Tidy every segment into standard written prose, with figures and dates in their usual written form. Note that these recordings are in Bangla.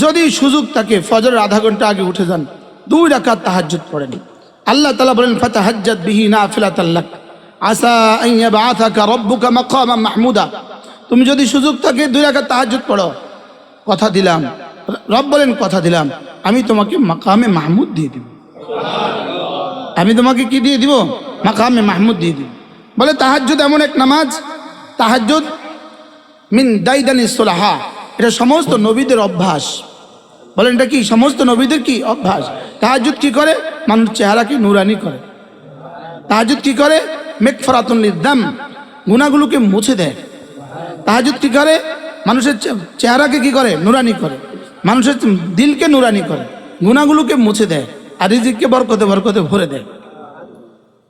যদি সুযোগ থাকে ফজরের আধা ঘন্টা আগে উঠে যান, 2 রাকাত তাহাজ্জুদ পড়েন। আল্লাহ তাআলা বলেন ফাতাহাজ্জাদ বিহি নাফিলাতাল লাক আসা আন ইয়াবআসাকা রাব্বুকা মাকামান মাহমুদা। তুমি যদি সুযোগ থাকে 2 রাকাত তাহাজ্জুদ পড়ো, কথা দিলাম, রব বলেন কথা দিলাম, আমি তোমাকে মাকামে মাহমুদ দিয়ে দিব। আমি তোমাকে কি দিয়ে দিব? মাকামে মাহমুদ দিয়ে দিব। বলে তাহাজ্জুদ এমন এক নামাজ, তাহাজ্জুদ মিন দাইদানিস সুলাহা, এটা সমস্ত নবীদের অভ্যাস। বলেন এটা কি? সমস্ত নবীদের কি অভ্যাস। তাহাজ্জুদ কি করে? মানুষ চেহারাকে নুরানি করে। তাহাজ্জুদ কি করে? মাগফিরাতুন লিযাম, গুনাহগুলোকে মুছে দেয়। তাহাজ্জুদ কি করে? মানুষের চেহারাকে কি করে? নুরানি করে। মানুষের দিলকে নুরানি করে, গুনাহগুলোকে মুছে দেয়, আর রিজিককে বরকতে বরকতে ভরে দেয়।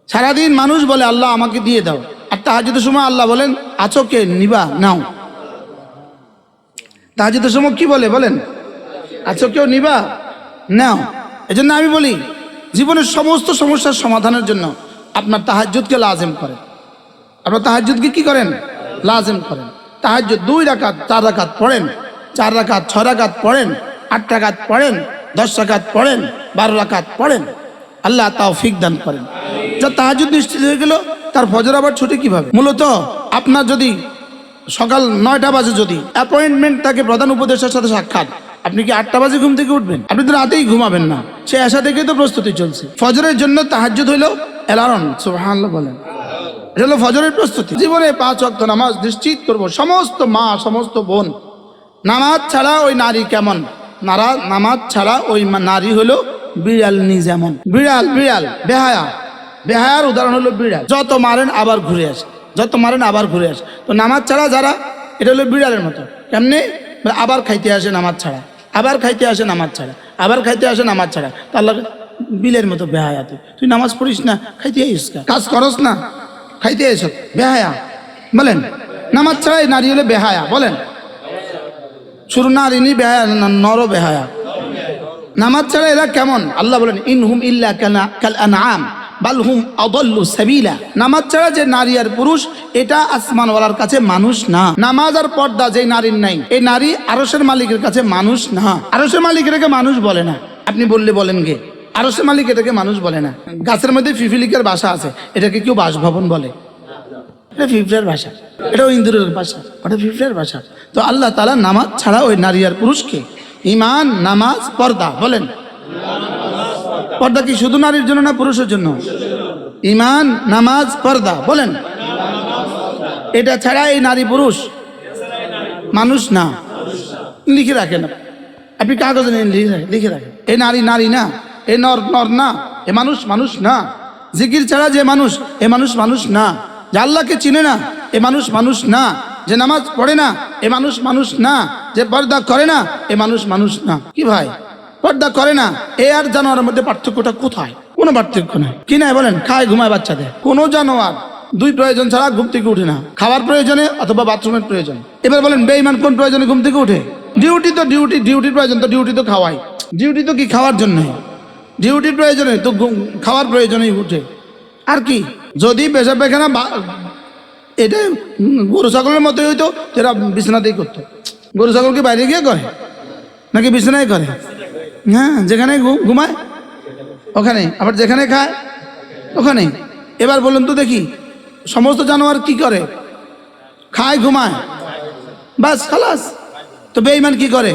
সারাদিন মানুষ বলে আল্লাহ আমাকে দিয়ে দাও, আর তাহাজ্জুদের সময় আল্লাহ বলেন আছো কে? নিবা নাও। তাহাজ্জুদের সময় কি বলে? বলেন আছো কেউ? নিবা নাও। এজন্য আমি বলি জীবনের সমস্ত সমস্যার সমাধানের জন্য আপনার তাহাজ্জুদকে লাজিম করেন। আপনার তাহাজ্জুদকে কি করেন? লাজিম করেন। তাহাজ্জুদ 2 রাকাত 4 রাকাত পড়েন, 4 রাকাত 6 রাকাত পড়েন, 8 রাকাত পড়েন, 10 রাকাত পড়েন, 12 রাকাত পড়েন। আল্লাহ তৌফিক দান করেন। যা তাহাজ্জুদ নিশ্চিত হয়ে গেল, তার ফজর আবার ছুটে কিভাবে? মূলত আপনার যদি সকাল 9টা বাজে যদি অ্যাপয়েন্টমেন্ট থাকে প্রধান উপদেষ্টার সাথে সাক্ষাৎ, আপনি কি 8টা বাজে ঘুম থেকে উঠবেন? আপনি তো রাতেই ঘুমাবেন না, সে আশা থেকেই তো প্রস্তুতি চলছে। ফজরের জন্য তাহাজ্জুদ হইল অ্যালার্ম। সুবহানাল্লাহ বলেন, এটা হলো ফজরের প্রস্তুতি। জীবনে 5 ওয়াক্ত নামাজ নিশ্চিত করব। সমস্ত মা, সমস্ত বোন, নামাজ ছাড়া ওই নারী কেমন? নামাজ ছাড়া ওই নারী হলো বিড়াল যেমন। বিড়াল বিড়াল বেহায়া, বেহায়ার উদাহরণ হলো বিড়াল। যত মারেন আবার ঘুরে আসে, যত মারেন আবার ঘুরে আসে। তো নামাজ ছাড়া যারা, এটা হলো বিড়ালের মতো। কেমনে? আবার খাইতে আসে নামাজ ছাড়া, আবার খাইতে আসে নামাজ ছাড়া, আবার খাইতে আসে নামাজ ছাড়া। তো আল্লাহ বিলের মতো বেহায়া, তুই নামাজ পড়িস না, খাইতে আইস না, কাজ করস না, খাইতে এসো, বেহায়া। বলেন নামাজ ছাড়া এই নারী হলে বেহায়া। বলেন শুরু নারী নি বেহায়া, নর বেহায়া। নামাজ ছাড়া এরা কেমন? আল্লাহ বলেন ইনহুম ইল্লা কাল আনআম বাল হুম আদাল্লু সাবিলা। নামাজ ছাড়া যে নারী আর পুরুষ, এটা আসমানওয়ালার কাছে মানুষ না। নামাজ আর পর্দা যে নারীর নাই, এই নারী আরশের মালিকের কাছে মানুষ না। আরশের মালিক এটাকে মানুষ বলে না। আপনি বললে বলেন গে, আরশের মালিক এটাকে মানুষ বলে না। গাছের মধ্যে ফিফিলিকের বাসা আছে, এটাকে কেউ বাসভবন বলে? এটা ফিফড়ের ভাষা, এটাও ইন্দুরের ভাষা, ওটা ফিফড়ের ভাষা। তো আল্লাহ তাআলা নামাজ ছাড়া ওই নারী আর পুরুষকে ঈমান, নামাজ, পর্দা। বলেন পর্দা কি শুধু নারীর জন্য না পুরুষের জন্য? ঈমান, নামাজ, পর্দা। বলেন এটা ছাড়া এই নারী পুরুষ মানুষ না। লিখে রাখেন, আপনি কাগজে লিখে রাখেন, এই নারী নারী না, এ নর নর না, এ মানুষ মানুষ না। জিকির ছাড়া যে মানুষ, এ মানুষ মানুষ না। যে আল্লাহকে চিনে না, এ মানুষ মানুষ না। যে নামাজ পড়ে না, এ মানুষ মানুষ না। যে পর্দা করে না, এ মানুষ মানুষ না। কি ভাই, পর্দা করে না, এ আর জানোয়ারের মধ্যে পার্থক্যটা কোথায়? কোনো পার্থক্য নাই। কি নাই? বলেন খায় ঘুমায় বাচ্চাদের। কোনো জানোয়ার 2 প্রয়োজন ছাড়া ঘুম থেকে উঠে না, খাওয়ার প্রয়োজনে অথবা বাথরুমের প্রয়োজন। এবার বলেন বেঈমান কোন প্রয়োজনে ঘুম থেকে উঠে? ডিউটি তো ডিউটি, ডিউটির প্রয়োজন তো ডিউটি তো খাওয়াই। ডিউটি তো কি খাওয়ার জন্য? ডিউটির প্রয়োজনে তো খাওয়ার প্রয়োজনেই উঠে। আর কি যদি পেশাব পায়খানা এটা গরু ছাগলের মতোই হইতো, এরা বিছানাতেই করতো। গরু ছাগল কি বাইরে গিয়ে করে নাকি বিছানায় করে? হ্যাঁ, যেখানে ঘুমায় ওখানে, আবার যেখানে খায় ওখানে। এবার বলুন তো দেখি, সমস্ত জানোয়ার কি করে? খায়, ঘুমায়, বাস খালাস। তো বেঈমান কি করে?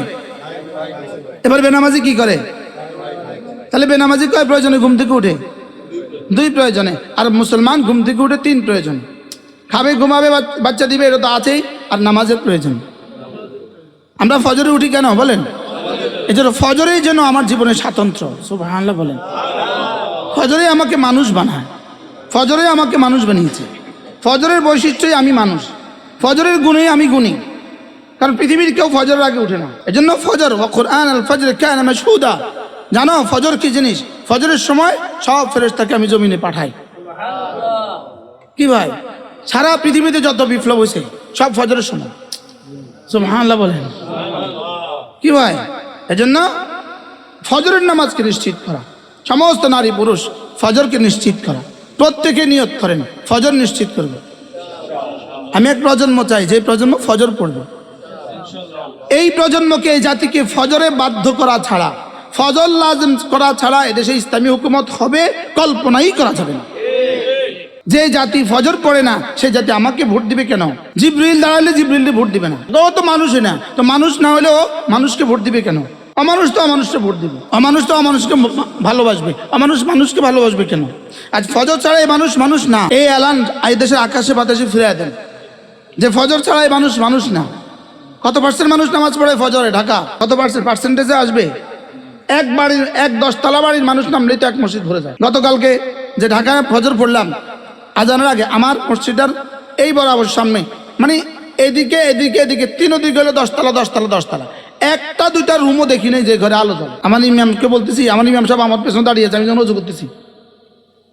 এবার বেনামাজি কি করে? তাহলে বেনামাজি কয় প্রয়োজনে ঘুম থেকে উঠে? 2 প্রয়োজনে। আর মুসলমান ঘুম থেকে উঠে 3 প্রয়োজনে। খাবে, ঘুমাবে, বাচ্চা দিবে, এটা তো আছেই। আর নামাজের প্রয়োজন। আমরা ফজরে উঠি কেন? বলেন এই জন্য, ফজরেই যেন আমার জীবনের স্বাতন্ত্র্য। সুবহানাল্লাহ বলেন। ফজরে আমাকে মানুষ বানায়, ফজরে আমাকে মানুষ বানিয়েছে। ফজরের বৈশিষ্ট্যই আমি মানুষ, ফজরের গুণেই আমি গুণী। কারণ পৃথিবীর কেউ ফজরের আগে উঠে না। এজন্য ফজর ওয়া কুরআন আল ফজর কানা মাশহুদা। জানো ফজর কি জিনিস? ফজরের সময় সব ফেরেশতাকে আমি জমিনে পাঠাই। কি ভাই, সারা পৃথিবীতে যত বিপ্লব হয়েছে সব ফজরের সময়। সুবহানাল্লাহ বলেন। কি ভাই, এজন্য ফজরের নামাজকে নিশ্চিত করা, সমস্ত নারী পুরুষ ফজরকে নিশ্চিত করা। প্রত্যেকে নিয়ত করেন ফজর নিশ্চিত করবে। আমি এক প্রজন্ম চাই, যে প্রজন্ম ফজর পড়বে। এই প্রজন্মকে, এই জাতিকে ফজরে বাধ্য করা ছাড়া, ফজর লাজিম করা ছাড়া এদেশে ইসলামী হুকুমত হবে কল্পনাই করা যাবে না। যে জাতি ফজর পড়ে না সে জাতি আমাকে ভোট দিবে কেন? জিবরিল দাঁড়ালে জিবরিলকে ভোট দিবে না, ও তো মানুষই না, তো মানুষ না হলেও মানুষকে ভোট দিবে কেন? অমানুষ তো অমানুষকে ভোট দিবে, অমানুষ তো অমানুষকে ভালোবাসবে, অমানুষ মানুষকে ভালোবাসবে কেন? আজ ফজর ছাড়া এই মানুষ মানুষ না, এই এলান এই দেশের আকাশে বাতাসে ফিরে দেন যে ফজর ছাড়া এই মানুষ মানুষ না। কত পার্সেন্ট মানুষ নামাজ পড়ে ফজরে? ঢাকা কত পার্সেন্টেজে আসবে? এক বাড়ির, এক 10 তলা বাড়ির মানুষ নামলেই তো এক মসজিদ ভরে যায়। গতকালকে যে ঢাকায় ফজর পড়লাম আজানের আগে, আমার মসজিদের এই বরাবর সামনে, মানে এদিকে এদিকে এদিকে 3 দিক হলো 10 তলা 10 তলা 10 তলা, একটা দুইটা রুমও দেখি নাই যে ঘরে আলো জ্বলে। আমার ইমামকে বলতেছি, আমার ইমাম সাহেব আমার পেছনে দাঁড়িয়ে আছে, আমি যখন রোজু করতেছি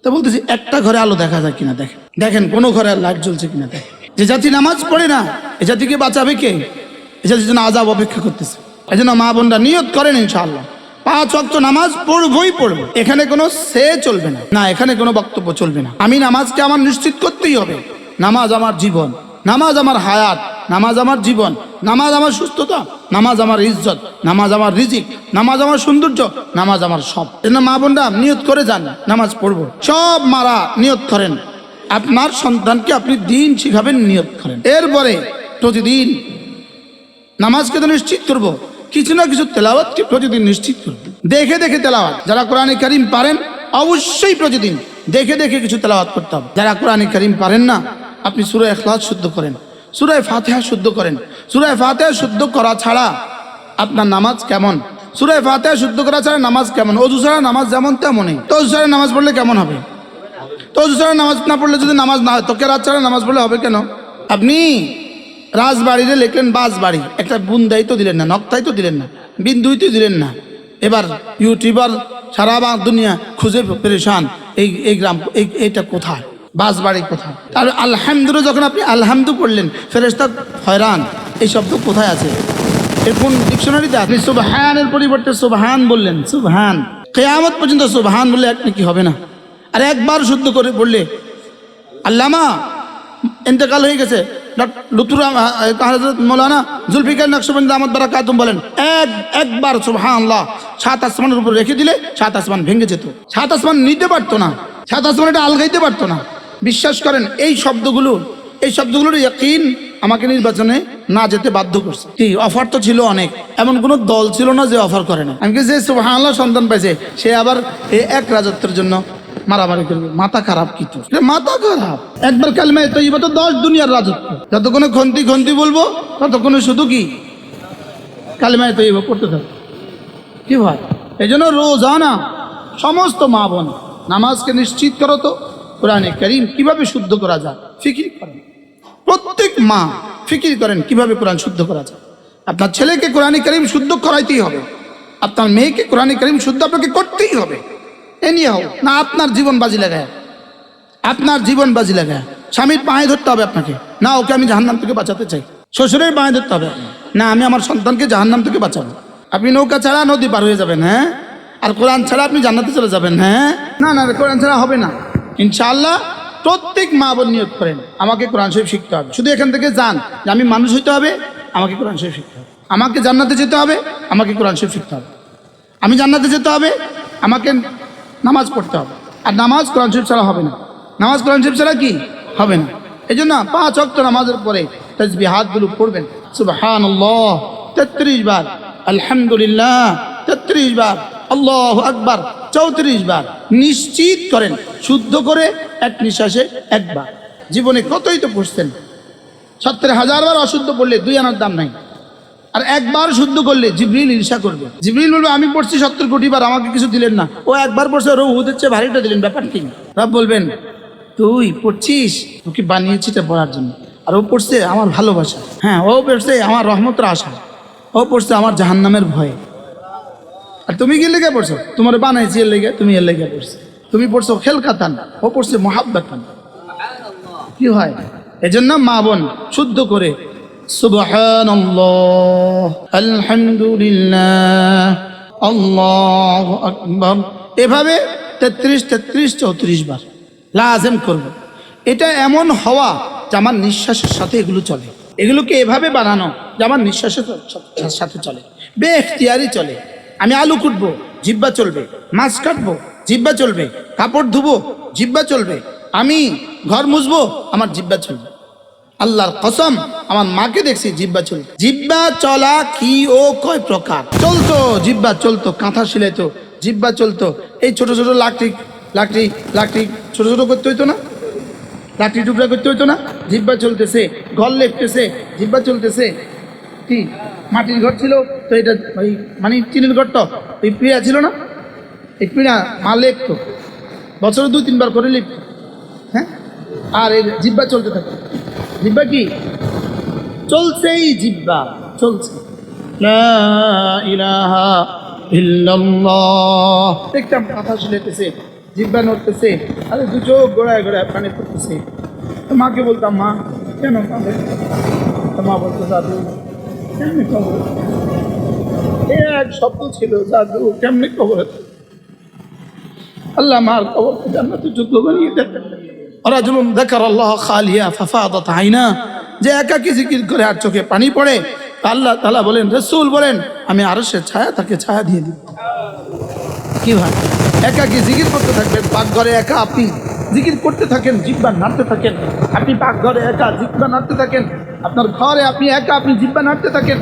তো বলতেছি একটা ঘরে আলো দেখা যায় কিনা দেখেন, দেখেন কোনো ঘরে লাইট জ্বলছে কিনা দেখেন। যে জাতি নামাজ পড়ে না এ জাতিকে বাঁচাবে কে? এ জাতির জন্য আযাব অপেক্ষা করতেছে। এই জন্য মা বোনরা নিয়ত করেন ইনশাআল্লাহ 5 ওয়াক্ত নামাজ পড়বই পড়বো, এখানে কোনো সে চলবে না, না এখানে কোনো বক্তব্য চলবে না। আমি নামাজকে আমার নিশ্চিত করতেই হবে। নামাজ আমার জীবন, নামাজ আমার হায়াত, নামাজ আমার জীবন, নামাজ আমার সুস্থতা, নামাজ আমার ইজ্জত, নামাজ আমার রিজিক, নামাজ আমার সৌন্দর্য, নামাজ আমার সব। এজন্য মা বোনরা নিয়ত করে যান নামাজ পড়বো। সব মারা নিয়ত করেন আপনার সন্তানকে আপনি দিন শিখাবেন, নিয়ত করেন। এরপরে প্রতিদিন নামাজকে তো নিশ্চিত করবো, কিছু না কিছু তেলাওয়াতকে প্রতিদিন নিশ্চিত করবো। দেখে দেখে তেলাওয়াত, যারা কোরআনে কারীম পারেন অবশ্যই প্রতিদিন দেখে দেখে কিছু তেলাওয়াত করতে হবে। যারা কোরআনে কারীম পারেন না, আপনি সূরা ইখলাস শুদ্ধ করেন, সূরা ফাতিহা শুদ্ধ করেন। সূরা ফাতিহা শুদ্ধ করা ছাড়া আপনার নামাজ কেমন? সূরা ফাতিহা শুদ্ধ করা ছাড়া নামাজ কেমন? ওযু ছাড়া নামাজ যেমন তেমনই। তো ওযু ছাড়া নামাজ পড়লে কেমন হবে? তো ওযু ছাড়া নামাজ না পড়লে যদি নামাজ না হয়, তো কেরাত ছাড়া নামাজ পড়লে হবে কেন? আপনি রাজবাড়িতে লিখলেন বাসবাড়ি, একটা বুন্দাই তো দিলেন না, নক্তাই তো দিলেন না, বিন্দুই তো দিলেন না। এবার ইউটিউবার সারা দুনিয়া খুঁজে পেরেশান, এই গ্রাম এইটা কোথায়, বাসবাড়ি কোথায়? আর আলহামদুলিল্লাহ যখন আপনি আলহামদু পড়লেন ফেরেশতা হয়রান, এই শব্দ কোথায় আছে? এর কোন ডিকশনারিতে? আপনি সুবহানের পরিবর্তে সুবহান বললেন, সুবহান। কিয়ামত পর্যন্ত সুবহান বললে এক নাকি হবে না। আর একবার শুদ্ধ করে পড়লে, আল্লামা ইন্তেকাল হয়ে গেছে হযরত মৌলানা জুলফিকার নকশবন্দি দামাত বারাকাতুহুম বলেন, একবার সুবহানাল্লাহ 7 আসমানের উপর রেখে দিলে 7 আসমান ভেঙে যেত। 7 আসমান নিতে পারতো না, 7 আসমান এটা আলগাইতে পারতো না। বিশ্বাস করেন এই শব্দগুলোর ইয়াকিন আমাকে নির্বাচনে না যেতে বাধ্য করছে। কি অফার তো ছিল অনেক, এমন কোনো দল ছিল না যে অফার করে না। আমি যে সুবহানাল্লাহ সন্তান পাইছে সে আবার এই এক রাজত্বের জন্য মারামারি করবে, মাথা খারাপ। কি তো মাথা খারাপ? একবার কালিমা তাইয়্যিবা তো 10 দুনিয়ার রাজত্ব। যতক্ষণে খন্তি বলবো ততক্ষণে শুধু কি কালিমা তাইয়্যিবা পড়তে থাকবে। কি ভাই, এই জন্য রোজানা সমস্ত মা বোন নামাজকে নিশ্চিত করো তো কোরআনে কারীম কিভাবে শুদ্ধ করা যায় ফিকির করেন। প্রত্যেক মা ফিকির করেন কিভাবে কোরআন শুদ্ধ করা যায়। আপনার ছেলেকে কোরআনে কারীম শুদ্ধ করাইতেই হবে, আপনার মেয়েকে কোরআনে কারীম শুদ্ধ আপনাকে করতেই হবে। এ নিয়ে হোক না আপনার জীবন বাজি লাগায়, আপনার জীবন বাজি লাগায় স্বামীর পায়ে ধরতে হবে আপনাকে, না ওকে আমি জাহান্নাম থেকে বাঁচাতে চাই। শ্বশুরের পায়ে ধরতে হবে, না আমি আমার সন্তানকে জাহান্নাম থেকে বাঁচাবো। আপনি নৌকা ছাড়া নদী পার হয়ে যাবেন, হ্যাঁ, আর কোরআন ছাড়া আপনি জান্নাতে চলে যাবেন, হ্যাঁ। না না, কোরআন ছাড়া হবে না ইনশাআল্লাহ। প্রত্যেক মা বোন নিয়ত করেন আমাকে কোরআন শরীফ শিখতে হবে। শুধু এখান থেকে যান যে আমি মানুষ হইতে হবে, আমাকে কোরআন শরীফ শিখতে হবে। আমাকে জান্নাতে যেতে হবে, আমাকে কোরআন শরীফ শিখতে হবে। আমি জান্নাতে যেতে হবে, আমাকে নামাজ পড়তে হবে। আর নামাজ কোরআন শরীফ ছাড়া হবে না, নামাজ কোরআন শরীফ ছাড়া কি হবে না। এই জন্য 5 ওয়াক্ত নামাজের পরে তাসবিহাতগুলো পড়বেন। সুবহানাল্লাহ 33 বার, আলহামদুলিল্লাহ 33 বার, আল্লাহু আকবার 34 বার। নিশ্চিত করেন শুদ্ধ করে এক নিঃশ্বাসে একবার। জীবনে কতই তো পড়ছেন, 70,000 বার অশুদ্ধ পড়লে 2 আনার দাম নাই। আর একবার শুদ্ধ করলে জিবরিল ঈর্ষা করবে, জিবরিল বলবে আমি পড়ছি 70 কোটি বার, আমাকে কিছু দিলেন না। ও একবার পড়ছে, ওর উহুদের চেয়ে ভারীটা দিলেন, ব্যাপার কি? রব বলবেন তুই পড়ছিস, তোকে বানিয়েছি এটা পড়ার জন্য। আর ও পড়ছে আমার ভালোবাসা, হ্যাঁ, ও পড়ছে আমার রহমতের আশা, ও পড়ছে আমার জাহান্নামের ভয়ে। আর তুমি কি লেগে পড়ছো? তোমার বানাইছি এর লেগে, তুমি এর লেগে পড়ছো। তুমি পড়ছো খেলকাতান, ও পড়ছে মহাব্বাতান। কি হয়? এজন্য মা বোন শুদ্ধ করে সুবহানাল্লাহ, আলহামদুলিল্লাহ, আল্লাহু আকবার এভাবে 33, 34 বার লাজেম করব। এটা এমন হওয়া যে আমার নিঃশ্বাসের সাথে এগুলো চলে। এগুলোকে এভাবে বানানো যে আমার নিঃশ্বাসের সাথে চলে, বেখতিয়ারি চলে। আমি আলু কুটবো, জিহ্বা চলবে। মাছ কাটবো, জিহ্বা চলবে। কাপড় ধুবো, জিহ্বা চলবে। আমি ঘর মুছবো, আমার জিহ্বা চলবে। আল্লাহর কসম, আমার মাকে দেখছি জিহ্বা চলবে। জিহ্বা চলা কি ও কয় প্রকার? চলতো জিহ্বা, চলতো কাঁথা সিলাইতো, জিহ্বা চলতো। এই ছোট ছোট লাকড়ি লাকড়ি লাকড়ি ছোট ছোট করতে হইতো না, লাকড়ি টুকরা করতে হইতো না, জিহ্বা চলতেছে। ঘর লেপতেছে, জিহ্বা চলতেছে। কি মাটির ঘর ছিল তো, এটা ওই মানে টিনের ঘরটা, ওই পিঁড়া ছিল না, এই পিঁড়া মা লেপতো, বছরে 2-3 বার করে লিখতো। হ্যাঁ, আর এই জিহ্বা চলতে থাকে। জিহ্বা কি চলছেই, জিহ্বা চলছে। লা ইলাহা ইল্লাল্লাহ। দেখতাম কথা শুনেতেছে, জিহ্বা নড়তেছে, আরে দু চোখ গোড়ায় গোড়ায় পানি পড়তেছে। তো মাকে বলতাম, মা কেন কাঁদে? তো মা বলতো, দাদু কেমনি খবর? এক শব্দ ছিল, দাদু কেমনি খবর? আল্লাহ মার খবর জান্নাতের যোগ্য বানিয়ে দেন। রাজুলুন যাকারাল্লাহ খালিয়া ফাফাদাত আইনা, যে একাকী জিকির করে আর চোখে পানি পড়ে, আল্লাহ তাআলা বলেন, রাসূল বলেন, আমি আরশের ছায়া তাকে ছায়া দিয়ে দিব। কি ভাই, একাকী জিকির করতে থাকবেন, পাকঘরে একা আপনি জিকির করতে থাকেন, জিহ্বা নাড়তে থাকেন। আপনি পাকঘরে একা জিহ্বা নাড়তে থাকেন, আপনার ঘরে আপনি একা আপনি জিহ্বা নাড়তে থাকেন।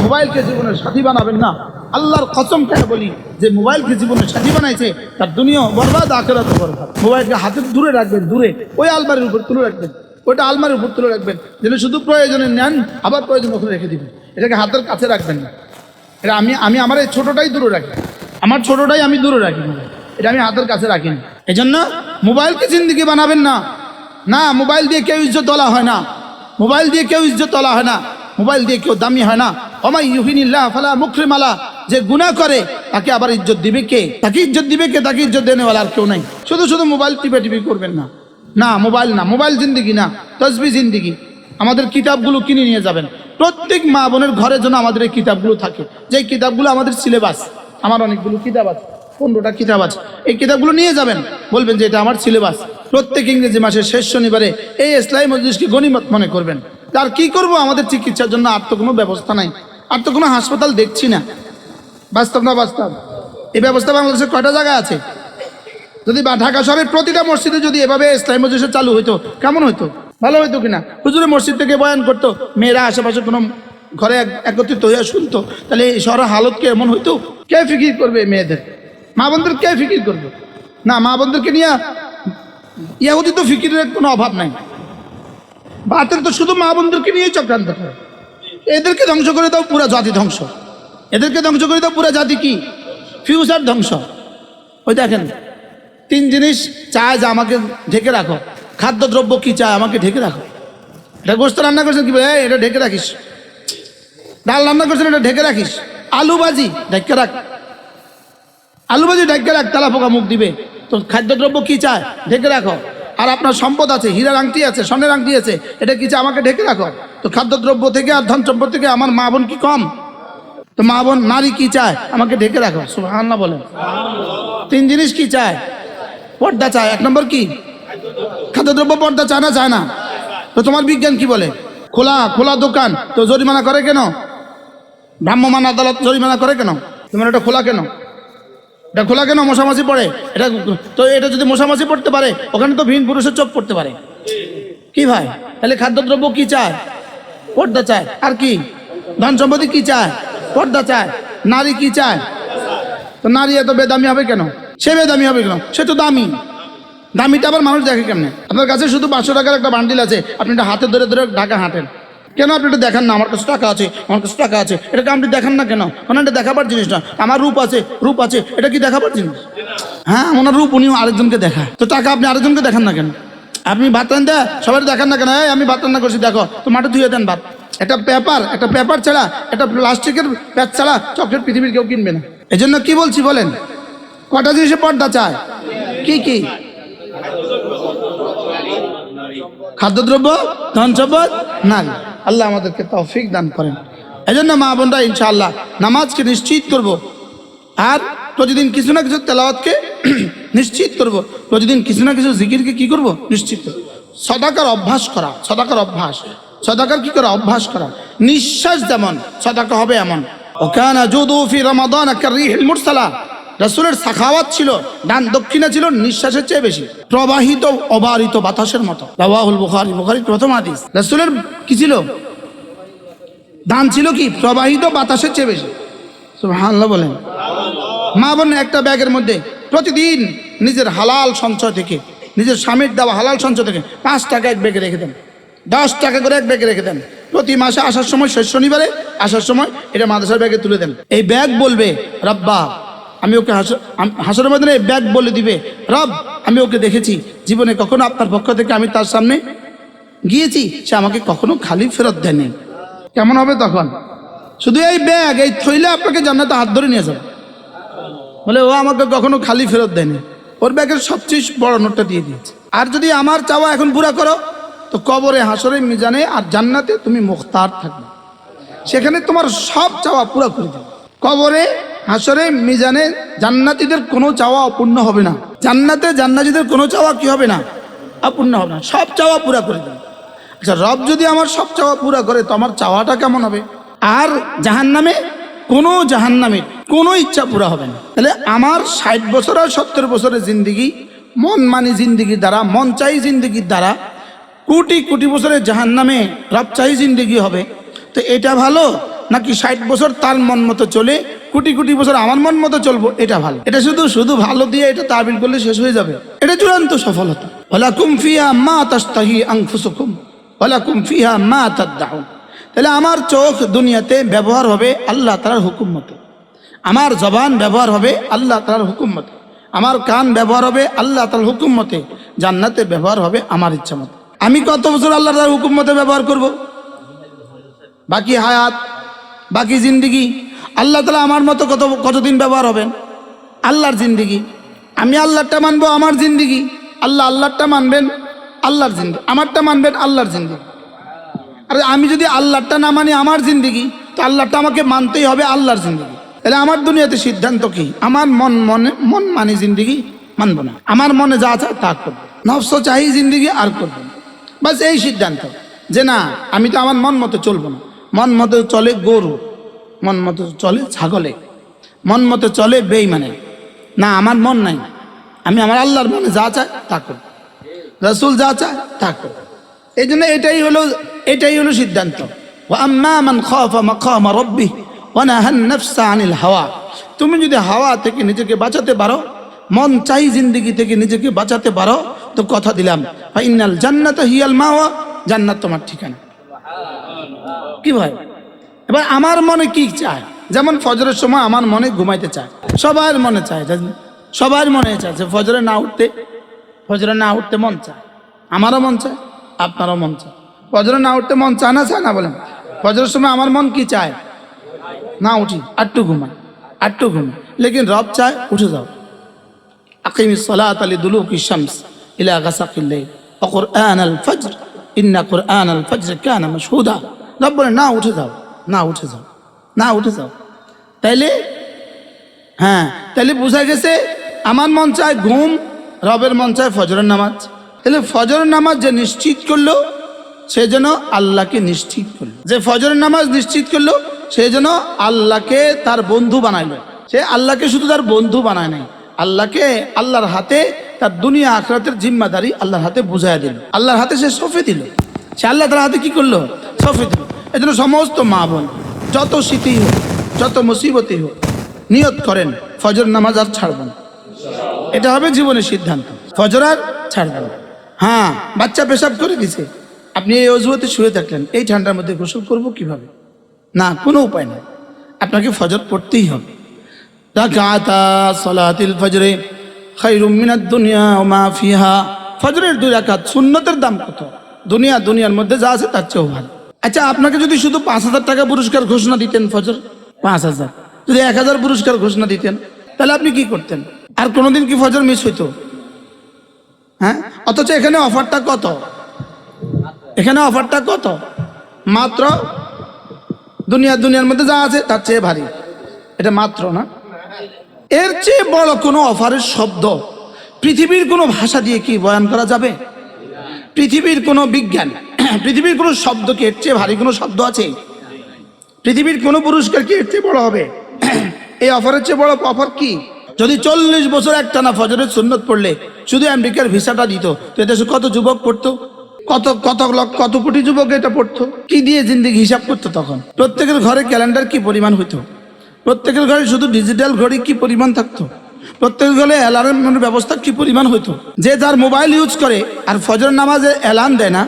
মোবাইলকে জীবনের সাথী বানাবেন না। আল্লাহর কসম কেন বলি, যে মোবাইলকে জীবনের সাথী বানাইছে তার দুনিয়া বরবাদ, আখিরাতও বরবাদ। মোবাইলকে হাতের দূরে রাখবেন, দূরে, ওই আলমারির উপর তুলে রাখবেন, ওইটা আলমারির উপর তুলে রাখবেন, যেন শুধু প্রয়োজনে নেন, আবার প্রয়োজন ওখানে রেখে দিবেন। এটাকে হাতের কাছে রাখবেন না। এটা আমি আমার এই ছোটোটাই দূরে রাখি, আমার ছোটোটাই আমি দূরে রাখি, এটা আমি হাতের কাছে রাখি না। এই জন্য মোবাইলকে জিন্দিগি বানাবেন না। না, মোবাইল দিয়ে কেউ ইজ্জত তোলা হয় না, মোবাইল দিয়ে কেউ ইজ্জত তোলা হয় না, মোবাইল দিয়ে কেউ দামি হয় না। ওমাই ইউহিনিল্লাহ ফালা মুকরিম আলা, যে গুনাহ করে তাকে আবার ইজ্জত দিবে কে? তাকে ইজ্জত দিবে কে? তাকে ইজ্জত দেনেওয়ালা আর কেউ নাই। শুধু শুধু মোবাইল টিপে টিপি করবেন না। না, মোবাইল না, মোবাইল জিন্দিগি না, তসবি জিন্দিগি। আমাদের কিতাবগুলো কিনে নিয়ে যাবেন। প্রত্যেক মা বোনের ঘরের জন্য আমাদের এই কিতাবগুলো থাকে, যে কিতাবগুলো আমাদের সিলেবাস। আমার অনেকগুলো কিতাব আছে, 15টা কিতাব আছে। এই কিতাবগুলো নিয়ে যাবেন, বলবেন যে এটা আমার সিলেবাস। প্রত্যেক ইংরেজি মাসের শেষ শনিবারে এই ইসলামী মজলিসকে গনিমত মনে করবেন। তার কি করব, আমাদের চিকিৎসার জন্য আর তো কোনো ব্যবস্থা নাই, আর তো কোনো হাসপাতাল দেখছি না। বাস্তব না বাস্তব? এই ব্যবস্থা বাংলাদেশের কয়টা জায়গায় আছে? যদি ঢাকা শহরের প্রতিটা মসজিদে যদি এভাবে ইসলামী মজলিস চালু হইতো, কেমন হইতো? ভালো হইতো কিনা? হুজুরে মসজিদ থেকে বয়ান করতো, মেয়েরা আশেপাশে কোনো ঘরে একত্রিত হইয়া শুনতো, তাহলে এই শহরের হালত কে এমন হইতো? কে ফিকির করবে মেয়েদের? মা বোনদের কে ফিকির করবে? না, মা বোনদেরকে নিয়ে ইয়াহুদি তো ফিকিরের কোনো অভাব নাই। বাতিল তো শুধু মা বোনদেরকে নিয়েই চক্রান্ত করে। এদেরকে ধ্বংস করে দাও, পুরা জাতি ধ্বংস। এদেরকে ধ্বংস করে দাও, পুরা জাতি কি ফিউচার ধ্বংস। ওই দেখেন, 3 জিনিস চায় যে আমাকে ঢেকে রাখো। খাদ্যদ্রব্য কি চায়? আমাকে ঢেকে রাখো। এটা গোস্ত রান্না করছেন, কি বলে এটা ঢেকে রাখিস। ডাল রান্না করছেন, এটা ঢেকে রাখিস। আলু ভাজি ঢেকে রাখ, আলু ভাজি ঢেকে রাখ, তালা পোকা মুখ দিবে। তো খাদ্যদ্রব্য কি চায়? ঢেকে রাখো। আর আপনার সম্পদ আছে, হীরার আংটি আছে, স্বর্ণের আংটি আছে, এটা কি চায়? আমাকে ঢেকে রাখো। তো খাদ্যদ্রব্য থেকে আর ধন সম্পদ থেকে আমার মা বোন কি কম? তো মা বোন নারী কি চায়? আমাকে ঢেকে রাখো। সুবহানাল্লাহ বলেন। 3 জিনিস কি চায়? পর্দা চায়। 1 নম্বর কি? খাদ্যদ্রব্য। পর্দা চায় না? চায় না। তো তোমার বিজ্ঞান কি বলে? খোলা খোলা দোকান, তো জরিমানা করে কেন? ভ্রাম্যমাণ আদালত জরিমানা করে কেন? তোমার এটা খোলা কেন? এটা খোলা কেন? মশামাছি পড়ে এটা। তো এটা যদি মশামাছি পড়তে পারে, ওখানে তো ভিন পুরুষের চোখ পড়তে পারে। কি ভাই, তাহলে খাদ্যদ্রব্য কি চায়? পর্দা চায়। আর কি? ধন সম্পত্তি কি চায়? পর্দা চায়। নারী কি চায়? তো নারী এত বেদামি হবে কেন? সে বেদামি হবে কেন? সে তো দামি। দামিটা আবার মানুষ দেখে কেমনে? আপনার কাছে শুধু 500 টাকার একটা বান্ডিল আছে, আপনি এটা হাতে ধরে ধরে ঢাকা হাঁটেন কেন? আপনি এটা দেখান না, আমার কাছে টাকা আছে, আমার কাছে টাকা আছে। এটাকে আপনি দেখান না কেন? মানে এটা দেখাবার জিনিস না। আমার রূপ আছে, রূপ আছে, এটা কি দেখাবার জিনিস? হ্যাঁ, ওনার রূপ উনিও আরেকজনকে দেখায়। তো টাকা আপনি আরেকজনকে দেখান না কেন? আপনি ভাত রান্না সবাই দেখান না কেন? আমি ভাত রান্না করছি, দেখো। তো মাঠে ধুয়ে দেন ভাত। একটা পেপার ছাড়া, একটা প্লাস্টিকের প্যাচ ছাড়া চকলেট পৃথিবীর কেউ কিনবে না। এই জন্য কি বলছি বলেন, কটা জিনিসে পর্দা চায়? কি কি? খাদ্যদ্রব্য, ধন সম্পদ, নারী। আল্লাহ আমাদেরকে তৌফিক দান করেন। এই জন্য মা বোনরা ইনশাআল্লাহ নামাজকে নিশ্চিত করব, আর প্রতিদিন কিছু না কিছু তেলাওয়াতকে নিশ্চিত করব, প্রতিদিন কিছু না কিছু জিকিরকে কি করব? নিশ্চিত করব। সদাকার অভ্যাস করা, সদাকার অভ্যাস। সাদাকার কি করা? অভ্যাস করা। নিঃশ্বাস যেমন সাদাকা হবে এমন। ওকানা জুদু ফি রমাদান কাররিহিল মুরসালা, রাসূলের সাখাওয়াত ছিল, দান দক্ষিণা ছিল নিঃশ্বাসের চেয়ে বেশি, প্রবাহিত অবারিত বাতাসের মতো। রাওয়াহুল বুখারী, বুখারীর প্রথম হাদিস। রাসূলের কি ছিল? দান ছিল কি? প্রবাহিত বাতাসের চেয়ে বেশি। সুবহানাল্লাহ বলেন। মা বোন একটা ব্যাগের মধ্যে প্রতিদিন নিজের হালাল সঞ্চয় থেকে, নিজের স্বামীর দেওয়া হালাল সঞ্চয় থেকে 5 টাকা এক ব্যাগে রেখে দেন, 10 টাকা করে এক ব্যাগে রেখে দেন। প্রতি মাসে আসার সময়, শেষ শনিবারে আসার সময় এটা মাদ্রাসার ব্যাগে তুলে দেন। এই ব্যাগ বলবে রব্বা, আমি ওকে হাসরের ময়দানে এই ব্যাগ বলে দিবে, রব আমি ওকে দেখেছি জীবনে কখনো আপনার পক্ষ থেকে আমি তার সামনে গিয়েছি, সে আমাকে কখনো খালি ফেরত দেয়নি। কেমন হবে তখন? শুধু এই ব্যাগ, এই থইলে আপনাকে জান্নাতে হাত ধরে নিয়ে যাবে, বলে ও আমাকে কখনো খালি ফেরত দেয়নি, ওর ব্যাগের সবচেয়ে বড় নোটটা দিয়ে দিয়েছে। আর যদি আমার চাওয়া এখন পুরা করো তো কবরে, হাসরে, মিজানে আর জান্নাতে তুমি মুখতার থাকবে, সেখানে তোমার সব চাওয়া পুরা করে দেবে। কবরে, হাসরে, মিজানে জান্নাতীদের কোনো চাওয়া অপূর্ণ হবে না, জান্নাতে জান্নাতীদের কোনো চাওয়া কি হবে না? অপূর্ণ হবে না, সব চাওয়া পুরা করে দেবে। আচ্ছা, রব যদি আমার সব চাওয়া পুরা করে তো আমার চাওয়াটা কেমন হবে? আর জাহান্নামে কোনো ইচ্ছা পুরা হবে না। তাহলে আমার 60 বছর আর 70 বছরের জিন্দিগি, মন মানি জিন্দিগির দ্বারা, মন চাই জিন্দিগির দ্বারা কোটি কোটি বছরের জাহান্নামে রব চাই জিন্দিগি হবে। তো এটা ভালো নাকি 60 বছর তার মন মতো চলে, কোটি কোটি বছর আমার মন মতো চলবো, এটা ভালো? এটা শুধু ভালো দিয়ে এটা তাবিল করলে শেষ হয়ে যাবে? এটা চূড়ান্ত সফলতা। ওয়ালাকুম ফিহা মা তাশতাহি আনফুসুকুম ওয়ালাকুম ফিহা মা তাদউন। তাহলে আমার চোখ দুনিয়াতে ব্যবহার হবে আল্লাহ তাআলার হুকুম মতে, আমার জবান ব্যবহার হবে আল্লাহ তাআলার হুকুম মতে, আমার কান ব্যবহার হবে আল্লাহ তাআলার হুকুম মতে, জান্নাতে ব্যবহার হবে আমার ইচ্ছা মতে। আমি কত বছর আল্লাহ তাআলার হুকুম মতে ব্যবহার করব? বাকি হায়াত, বাকি জিন্দিগি আল্লাহ তাআলা আমার মতো কতদিন ব্যবহার হবেন? আল্লাহর জিন্দিগি, আমি আল্লাহরটা মানবো, আমার জিন্দিগি, আল্লাহরটা মানবেন, আল্লাহর জিন্দিগি, আমারটা মানবেন, আল্লাহর জিন্দিগি। আর আমি যদি আল্লাহরটা না মানি, আমার জিন্দিগি, তো আল্লাহরটা আমাকে মানতেই হবে, আল্লাহর জিন্দিগি। তাহলে আমার দুনিয়াতে সিদ্ধান্ত কি? আমার মন মানি জিন্দিগি মানবো না, আমার মনে যা চায় তা করবো, নফস চাই জিন্দিগি আর করবো না, বাস এই সিদ্ধান্ত। যে না, আমি তো আমার মন মতো চলবো না। মন মতো চলে গরু, মন মতো চলে ছাগলে, মন মতো চলে বেঈমানে। না, আমার মন নাই, আমি আমার আল্লাহর মনে যা চায় তা করব, রাসূল যা চায় তা করব। এই জন্য এটাই হলো সিদ্ধান্ত। ওয়া আম্মা মান খাফা মাকামা রাব্বিহি ওয়া নাহান নাফসা আনিল হাওয়া। তুমি যদি হাওয়া থেকে নিজেকে বাঁচাতে পারো, মন চাই জিন্দিগি থেকে নিজেকে বাঁচাতে পারো, তো কথা দিলাম ফা ইন্নাল জান্নাতা হিয়াল মাওয়া, জান্নাত তোমার ঠিকানা। কি ভাই? এবার আমার মনে কি চায়? যেমন ফজরের সময় আমার মনে ঘুমাইতে চায়, সবার মনে চায়, সবার মনে চায় যে ফজরে না উঠতে মন চায়, আমারও মন চায়, আপনারও মন চায়। ফজরে না উঠতে মন চায় না বলেন? ফজরের সময় আমার মন কি চায়? না উঠি, আটটু ঘুমাই। লেকিন রব চায় উঠে যাও। আকিমিস সালাতা লিদুলুকি শামস ইলা গাসাকিল লাইল ওয়া কুরআনাল ফজর ইন্না কুরআনাল ফজর কানা মাশহুদা। রব বলে না উঠে যাও। তাইলে বোঝা গেছে আমার মন চায় ঘুম, রবের মন চায় ফজরের নামাজ। তাহলে ফজরের নামাজ যে নিশ্চিত করলো সে যেন আল্লাহকে নিশ্চিত করলো, যে ফজরের নামাজ নিশ্চিত করলো সে যেন আল্লাহকে তার বন্ধু বানাইলো। সে আল্লাহকে শুধু তার বন্ধু বানায় নাই, আল্লাহকে আল্লাহর হাতে তার দুনিয়া আখিরাতের জিম্মাদারি আল্লাহর হাতে বুঝাইয়া দিল, আল্লাহর হাতে সে সঁপে দিল। সে আল্লাহ তার হাতে কি করলো? সঁপে দিল। এই জন্য সমস্ত মা বোন যত শীতই হোক, যত মুসিবতই হোক, নিয়ত করেন ফজর নামাজ আর ছাড়ব না। এটা হবে জীবনের সিদ্ধান্ত, ফজর আর ছাড়ব না। হ্যাঁ, বাচ্চা পেশাব করে দিছে, আপনি এই অজুহাতে শুয়ে থাকলেন, এই ঠান্ডার মধ্যে গোসল করবো কিভাবে? না, কোনো উপায় নেই, আপনাকে ফজর পড়তেই হবে। রাকাতা সালাতিল ফজরে খায়রুম মিনাদ দুনিয়া ওয়া মা ফিহা। ফজরের 2 রাকাত সুন্নতের দাম কত? দুনিয়ার মধ্যে যা আছে তার চেয়েও ভালো। আচ্ছা, আপনাকে যদি শুধু 5,000 টাকা পুরস্কার ঘোষণা দিতেন, ফজর 5,000, যদি 1,000 পুরস্কার ঘোষণা দিতেন, তাহলে আপনি কি করতেন? আর কোনোদিন কি ফজর মিস হইতো? হ্যাঁ, অথচ এখানে অফারটা কত? মাত্র দুনিয়ার মধ্যে যা আছে তার চেয়ে ভারী। এটা মাত্র না, এর চেয়ে বড় কোনো অফারের শব্দ পৃথিবীর কোনো ভাষা দিয়ে কি বয়ান করা যাবে? পৃথিবীর কোনো বিজ্ঞান, পৃথিবীর কোনো শব্দ কি এর চেয়ে ভারী কোনো শব্দ আছে? পৃথিবীর কোনো পুরস্কার কি এর চেয়ে বড় হবে? এই অফারের চেয়ে বড় অফার কি? যদি 40 বছর একটানা ফজরের সুন্নত পড়লে শুধু আমেরিকার ভিসাটা দিত, তো এদেশে কত যুবক পড়তো, কত কোটি যুবক এটা পড়তো, কি দিয়ে জিন্দেগি হিসাব করতো? তখন প্রত্যেকের ঘরে ক্যালেন্ডার কি পরিমাণ হইতো, প্রত্যেকের ঘরে শুধু ডিজিটাল ঘড়ি কি পরিমাণ থাকতো, প্রত্যেকের ঘরে অ্যালার্মের ব্যবস্থা কি পরিমাণ হইতো। যে যার মোবাইল ইউজ করে আর ফজর নামাজে অ্যালার্ম দেয় না,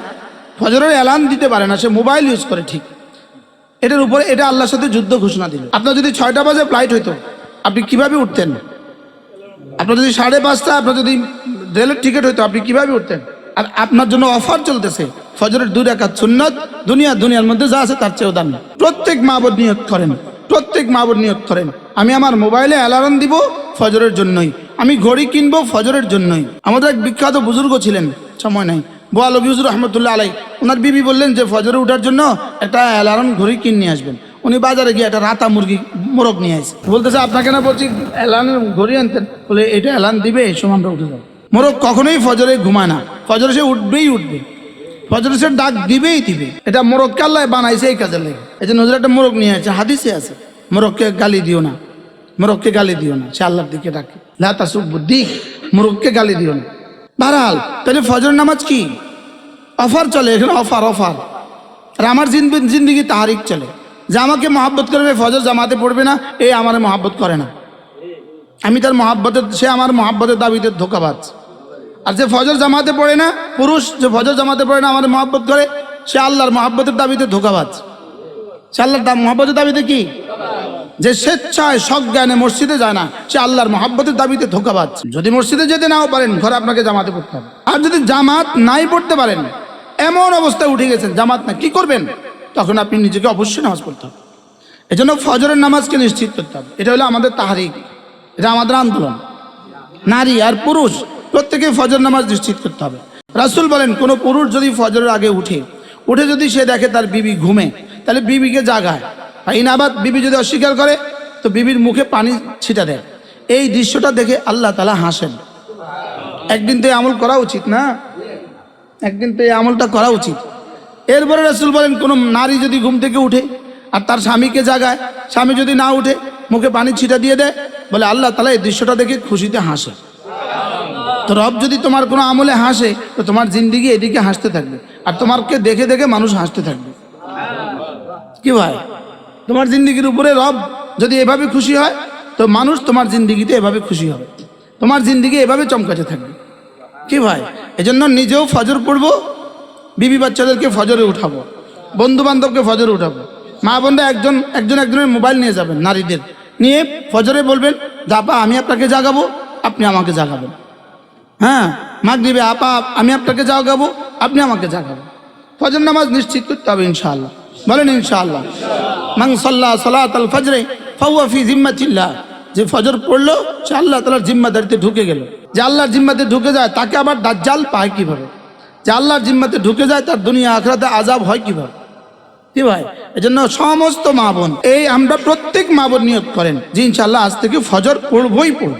ফজরের অ্যালার্ম দিতে পারে না, সে মোবাইল ইউজ করে, ঠিক এটার উপরে এটা আল্লাহর সাথে যুদ্ধ ঘোষণা দিল। আপনার যদি 6টা বাজে ফ্লাইট হইতো, আপনি কিভাবে উঠতেন? আপনার যদি 5:30 আপনার যদি রেলের টিকিট হইতো, আপনি কিভাবে উঠতেন? আর আপনার জন্য অফার চলতেছে, ফজরের 2 রাকাত সুন্নাত দুনিয়ার মধ্যে যা আছে তার চেয়েও দামি। প্রত্যেক মা বোন নিয়ত করেন, প্রত্যেক মা বোন নিয়ত করেন, আমি আমার মোবাইলে অ্যালার্ম দিব ফজরের জন্যই, আমি ঘড়ি কিনবো ফজরের জন্যই। আমাদের এক বিখ্যাত বুজুর্গ ছিলেন, সময় নাই, বোয়ালবি হুজুর রহমতুল্লাহ আলাই, ওনার বিবি বললেন যে ফজরে ওঠার জন্য একটা অ্যালার্ম ঘড়ি কিনে নিয়ে আসবেন। উনি বাজারে গিয়ে একটা রাতা মুরগি মোরগ নিয়ে আসে, বলতেছে আপনাকে না বলছি অ্যালার্ম ঘড়ি আনতেন, বলে এটা অ্যালার্ম দিবে এই সময় আমরা উঠে যাবো। মোরগ কখনোই ফজরে ঘুমায় না, ফজরে সে উঠবেই উঠবে, ফজরে সে ডাক দিবেই দিবে। এটা মোরগকে আল্লাহ বানাইছে এই কাজে লেগে। এই যে নজর একটা মোরগ নিয়ে আসে, হাদিসে আছে মোরগকে গালি দিও না, মোরগকে গালি দিও না, সে আল্লাহর দিকে ডাকে, লাতা সুবুদ্দি, মোরগকে গালি দিও না। বারহাল তাহলে ফজর নামাজ কি অফার চলে এখানে, অফার। আর আমার জিন্দিগি তাহারিক চলে, যে আমাকে মহাব্বত করবে ফজর জামাতে পড়বে না, এই আমার মহাব্বত করে না, আমি তার মহাব্বতের, সে আমার মহাব্বতের দাবিতে ধোঁকাবাজ। আর যে ফজর জামাতে পড়ে না, পুরুষ যে ফজর জামাতে পড়ে না, আমার মহাব্বত করে, সে আল্লাহর মহাব্বতের দাবিতে ধোঁকাবাজ। সে আল্লাহর মহাব্বতের দাবিতে কি? যে স্বেচ্ছায় সজ্ঞানে মসজিদে যায় না, সে আল্লাহর মহাব্বতের দাবিতে ধোঁকাবাজ। যদি মসজিদে যেতে নাও পারেন, ঘরে আপনাকে জামাতে পড়তে হবে। আর যদি জামাত নাই পড়তে পারেন, এমন অবস্থায় উঠে গেছেন জামাত না, কি করবেন? তখন আপনি নিজেকে অবশ্যই নামাজ পড়তে হবে। এজন্য ফজরের নামাজকে নিশ্চিত করতে হবে। এটা হলো আমাদের তাহরিক, এটা আমাদের আন্দোলন। নারী আর পুরুষ প্রত্যেকে ফজর নামাজ নিশ্চিত করতে হবে। রাসূল বলেন, কোনো পুরুষ যদি ফজরের আগে উঠে যদি সে দেখে তার বিবি ঘুমে, তাহলে বিবিকে জাগায়। আইনাবাদ, বিবি যদি অস্বীকার করে তো বিবির মুখে পানি ছিটা দেয়। এই দৃশ্যটা দেখে আল্লাহ তাআলা হাসেন। একদিন তো এই আমল করা উচিত না, একদিন তো এই আমলটা করা উচিত। এরপরে রাসূল বলেন, কোনো নারী যদি ঘুম থেকে উঠে আর তার স্বামীকে জাগায়, স্বামী যদি না উঠে মুখে পানি ছিটা দিয়ে দেয়, বলে আল্লাহ তাআলা এই দৃশ্যটা দেখে খুশিতে হাসে। তো রব যদি তোমার কোনো আমলে হাসে, তো তোমার জিন্দিগি এদিকে হাসতে থাকবে, আর তোমাকে দেখে দেখে মানুষ হাসতে থাকবে। কি ভাই, তোমার জিন্দিগির উপরে রব যদি এভাবে খুশি হয়, তো মানুষ তোমার জিন্দিগিতে এভাবে খুশি হবে, তোমার জিন্দিগি এভাবে চমকাতে থাকবে। কি ভাই, এজন্য নিজেও ফজর পড়বো, বিবি বাচ্চাদেরকে ফজরে উঠাবো, বন্ধু বান্ধবকে ফজরে উঠাবো। মা বোনরা একজনের মোবাইল নিয়ে যাবেন, নারীদের নিয়ে ফজরে বলবেন, আপা আমি আপনাকে জাগাবো, আপনি আমাকে জাগাবেন। হ্যাঁ, মাগরিবে আপা আমি আপনাকে জাগাবো, আপনি আমাকে জাগাবেন। ফজর নামাজ নিশ্চিত করতে হবে ইনশাআল্লাহ। বলেন ইনশাআল্লাহ। মান সাল্লা সালাতাল ফজরে ফাহুয়া ফি জিম্মাতিল্লাহ, যে ফজর পড়লো সে আল্লাহ তাআলার জিম্মাদারিতে ঢুকে গেল। যে আল্লাহর জিম্মাতে ঢুকে যায় তাকে আবার দাজ্জাল পায় কিভাবে? যে আল্লাহর জিম্মাতে ঢুকে যায় তার দুনিয়া আখিরাতে আযাব হয় কিভাবে? কি ভাই, এজন্য সমস্ত মা বোন, এই আমরা প্রত্যেক মা বোন নিয়ত করেন যে ইনশাআল্লাহ আজ থেকে ফজর পড়বই পড়ব।